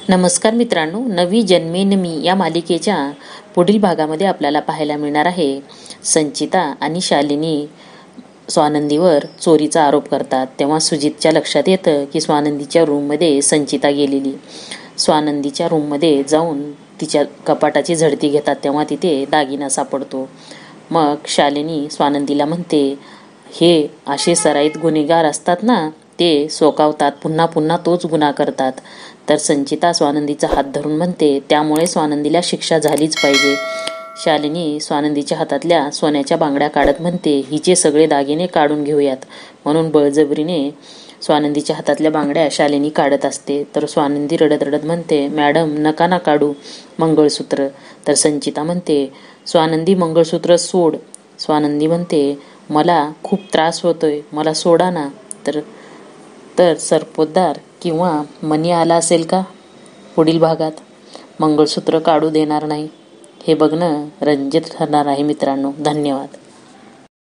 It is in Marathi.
नमस्कार मित्रांनो, नवी जन्मेन मी या मालिकेच्या पुढील भागामध्ये आपल्याला पाहायला मिळणार आहे संचिता आणि शालिनी स्वानंदीवर चोरीचा आरोप करतात. तेव्हा सुजितच्या लक्षात येतं की स्वानंदीच्या रूममध्ये संचिता गेलेली. स्वानंदीच्या रूममध्ये जाऊन तिच्या कपाटाची झडती घेतात तेव्हा तिथे दागिना सापडतो. मग शालिनी स्वानंदीला म्हणते, हे असे सराईत गुन्हेगार असतात ना, ते सोकावतात, पुन्हा पुन्हा तोच गुन्हा करतात. तर संचिता स्वानंदीचा हात धरून म्हणते, त्यामुळे स्वानंदीला शिक्षा झालीच पाहिजे. शालिनी स्वानंदीच्या हातातल्या सोन्याच्या बांगड्या काढत म्हणते, हिचे सगळे दागिने काढून घेऊयात. म्हणून बळजबरीने स्वानंदीच्या हातातल्या बांगड्या शालिनी काढत असते. तर स्वानंदी रडत रडत म्हणते, मॅडम नका ना काढू मंगळसूत्र. तर संचिता म्हणते, स्वानंदी मंगळसूत्र सोड. स्वानंदी म्हणते, मला खूप त्रास होतोय, मला सोडा ना. तर सरपोतदार किंवा मनी आला असेल का पुढील भागात? मंगळसूत्र काढू देणार नाही. हे बघणं रंजक ठरणार आहे मित्रांनो. धन्यवाद.